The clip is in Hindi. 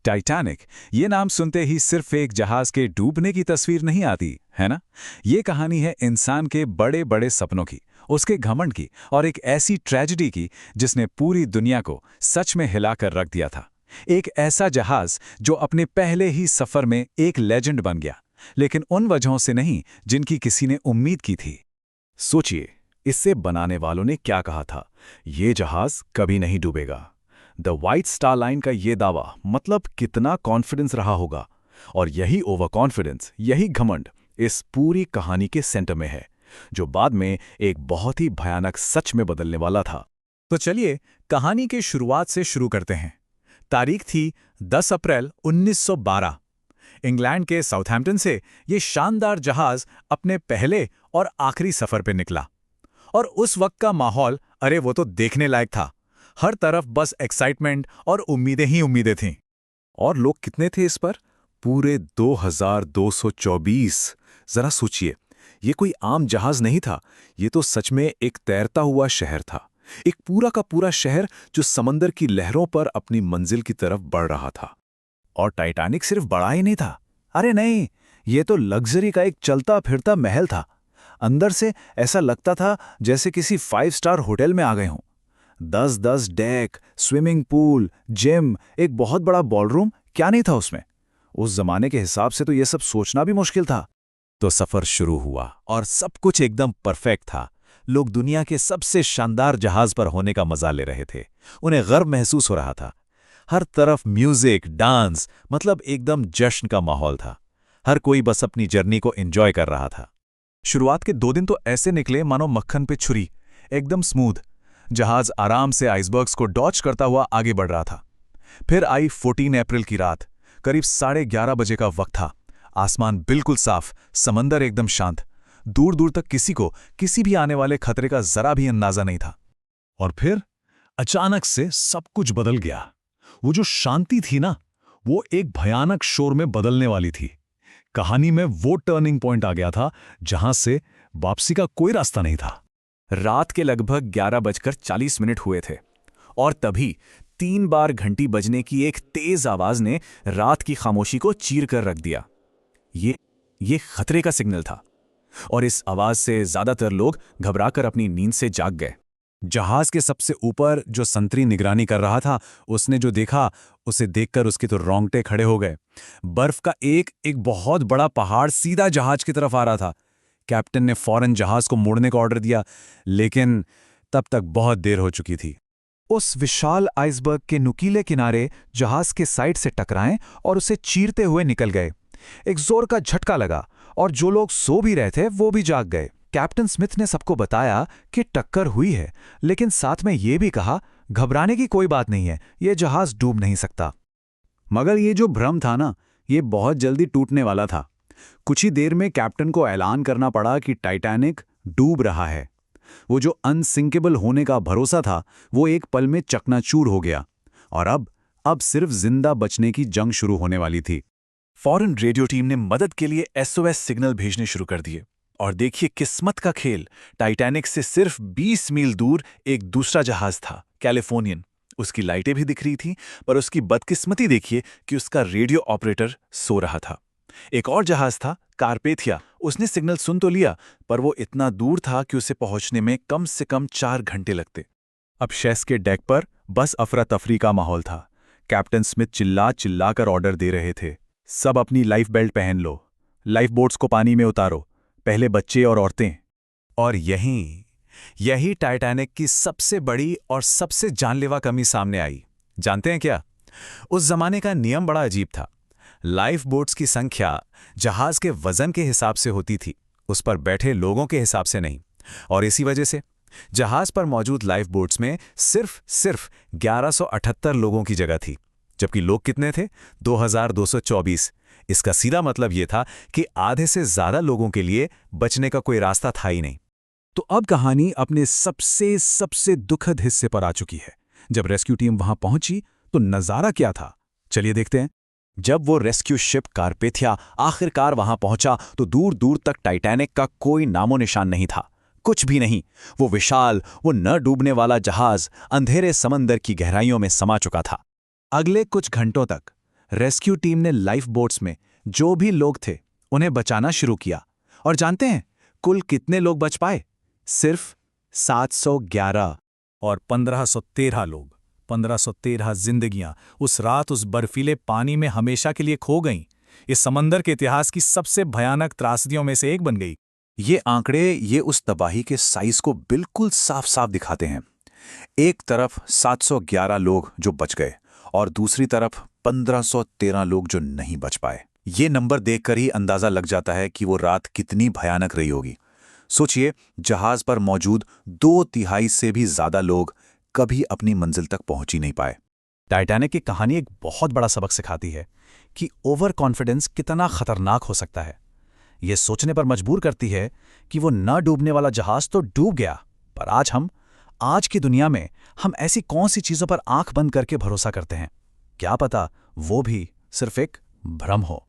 टाइटैनिक, ये नाम सुनते ही सिर्फ एक जहाज के डूबने की तस्वीर नहीं आती, है ना? ये कहानी है इंसान के बड़े बड़े सपनों की, उसके घमंड की और एक ऐसी ट्रेजेडी की जिसने पूरी दुनिया को सच में हिलाकर रख दिया था। एक ऐसा जहाज जो अपने पहले ही सफर में एक लेजेंड बन गया, लेकिन उन वजहों से नहीं जिनकी किसी ने उम्मीद की थी। सोचिए, इससे बनाने वालों ने क्या कहा था, ये जहाज कभी नहीं डूबेगा। द व्हाइट स्टार लाइन का ये दावा, मतलब कितना कॉन्फिडेंस रहा होगा। और यही ओवर कॉन्फिडेंस, यही घमंड इस पूरी कहानी के सेंटर में है, जो बाद में एक बहुत ही भयानक सच में बदलने वाला था। तो चलिए कहानी के शुरुआत से शुरू करते हैं। तारीख थी 10 अप्रैल 1912। इंग्लैंड के साउथहैम्पटन से ये शानदार जहाज अपने पहले और आखिरी सफर पे निकला। और उस वक्त का माहौल, अरे वो तो देखने लायक था। हर तरफ बस एक्साइटमेंट और उम्मीदें ही उम्मीदें थीं। और लोग कितने थे इस पर? पूरे 2224। जरा सोचिए, ये कोई आम जहाज नहीं था, ये तो सच में एक तैरता हुआ शहर था। एक पूरा का पूरा शहर जो समंदर की लहरों पर अपनी मंजिल की तरफ बढ़ रहा था। और टाइटैनिक सिर्फ बड़ा ही नहीं था, अरे नहीं, ये तो लग्जरी का एक चलता फिरता महल था। अंदर से ऐसा लगता था जैसे किसी 5 स्टार होटल में आ गए हों। 10-10 डेक, स्विमिंग पूल, जिम, एक बहुत बड़ा बॉलरूम, क्या नहीं था उसमें? उस जमाने के हिसाब से तो ये सब सोचना भी मुश्किल था। तो सफर शुरू हुआ और सब कुछ एकदम परफेक्ट था। लोग दुनिया के सबसे शानदार जहाज पर होने का मजा ले रहे थे। उन्हें गर्व महसूस हो रहा था। हर तरफ म्यूजिक, डांस, मतलब एकदम जश्न का माहौल था। हर कोई बस अपनी जर्नी को एंजॉय कर रहा था। शुरुआत के 2 दिन तो ऐसे निकले मानो मक्खन पे छुरी, एकदम स्मूथ। जहाज आराम से आइसबर्ग्स को डॉच करता हुआ आगे बढ़ रहा था। फिर आई 14 अप्रैल की रात। करीब 11:30 बजे का वक्त था। आसमान बिल्कुल साफ, समंदर एकदम शांत। दूर दूर तक किसी को किसी भी आने वाले खतरे का जरा भी अंदाजा नहीं था। और फिर अचानक से सब कुछ बदल गया। वो जो शांति थी ना, वो एक भयानक शोर में बदलने वाली थी। कहानी में वो टर्निंग पॉइंट आ गया था जहां से वापसी का कोई रास्ता नहीं था। रात के लगभग 11:40 हुए थे और तभी 3 बार घंटी बजने की एक तेज आवाज ने रात की खामोशी को चीर कर रख दिया। ये खतरे का सिग्नल था और इस आवाज से ज्यादातर लोग घबराकर अपनी नींद से जाग गए। जहाज के सबसे ऊपर जो संतरी निगरानी कर रहा था, उसने जो देखा, उसे देखकर उसके तो रोंगटे खड़े हो गए। बर्फ का एक बहुत बड़ा पहाड़ सीधा जहाज की तरफ आ रहा था। कैप्टन ने फौरन जहाज को मोड़ने का ऑर्डर दिया, लेकिन तब तक बहुत देर हो चुकी थी। उस विशाल आइसबर्ग के नुकीले किनारे जहाज के साइड से टकराएं और उसे चीरते हुए निकल गए। एक जोर का झटका लगा और जो लोग सो भी रहे थे वो भी जाग गए। कैप्टन स्मिथ ने सबको बताया कि टक्कर हुई है, लेकिन साथ में ये भी कहा, घबराने की कोई बात नहीं है, ये जहाज डूब नहीं सकता। मगर ये जो भ्रम था ना, ये बहुत जल्दी टूटने वाला था। कुछ ही देर में कैप्टन को ऐलान करना पड़ा कि टाइटैनिक डूब रहा है। वो जो अनसिंकेबल होने का भरोसा था, वो एक पल में चकनाचूर हो गया। और अब सिर्फ जिंदा बचने की जंग शुरू होने वाली थी। फौरन रेडियो टीम ने मदद के लिए SOS सिग्नल भेजने शुरू कर दिए। और देखिए किस्मत का खेल, टाइटैनिक से सिर्फ 20 मील दूर एक दूसरा जहाज था, कैलिफोर्नियन। उसकी लाइटें भी दिख रही थीं, पर उसकी बदकिस्मती देखिए कि उसका रेडियो ऑपरेटर सो रहा था। एक और जहाज था, कारपेथिया। उसने सिग्नल सुन तो लिया, पर वो इतना दूर था कि उसे पहुंचने में कम से कम 4 घंटे लगते। अब शेस के डेक पर बस अफरा तफरी का माहौल था। कैप्टन स्मिथ चिल्ला कर ऑर्डर दे रहे थे, सब अपनी लाइफ बेल्ट पहन लो, लाइफ बोट्स को पानी में उतारो, पहले बच्चे और औरतें। और यही टाइटैनिक की सबसे बड़ी और सबसे जानलेवा कमी सामने आई। जानते हैं क्या? उस जमाने का नियम बड़ा अजीब था। लाइफ बोट्स की संख्या जहाज के वजन के हिसाब से होती थी, उस पर बैठे लोगों के हिसाब से नहीं। और इसी वजह से जहाज पर मौजूद लाइफ बोट्स में सिर्फ 1178 लोगों की जगह थी, जबकि लोग कितने थे? 2224। इसका सीधा मतलब यह था कि आधे से ज्यादा लोगों के लिए बचने का कोई रास्ता था ही नहीं। तो अब कहानी अपने सबसे दुखद हिस्से पर आ चुकी है। जब रेस्क्यू टीम वहां पहुंची तो नजारा क्या था, चलिए देखते हैं। जब वो रेस्क्यू शिप कारपेथिया आखिरकार वहां पहुंचा तो दूर दूर तक टाइटैनिक का कोई नामो निशान नहीं था, कुछ भी नहीं। वो विशाल, वो न डूबने वाला जहाज अंधेरे समंदर की गहराइयों में समा चुका था। अगले कुछ घंटों तक रेस्क्यू टीम ने लाइफ बोट्स में जो भी लोग थे उन्हें बचाना शुरू किया। और जानते हैं कुल कितने लोग बच पाए? सिर्फ 711। और 1513 लोग, 1513 जिंदगियां उस रात उस बर्फीले पानी में हमेशा के लिए खो गईं। इस समंदर के इतिहास की सबसे भयानक त्रासदियों में से एक बन गई। ये आंकड़े ये उस तबाही के साइज को बिल्कुल साफ साफ दिखाते हैं। एक तरफ 711 लोग जो बच गए और दूसरी तरफ 1513 लोग जो नहीं बच पाए। ये नंबर देखकर ही अंदाजा लग जाता है कि वो रात कितनी भयानक रही होगी। सोचिए, जहाज पर मौजूद 2/3 से भी ज्यादा लोग कभी अपनी मंजिल तक पहुंच ही नहीं पाए। टाइटैनिक की कहानी एक बहुत बड़ा सबक सिखाती है कि ओवर कॉन्फिडेंस कितना खतरनाक हो सकता है। ये सोचने पर मजबूर करती है कि वो न डूबने वाला जहाज तो डूब गया, पर आज की दुनिया में हम ऐसी कौन सी चीजों पर आंख बंद करके भरोसा करते हैं? क्या पता वो भी सिर्फ एक भ्रम हो।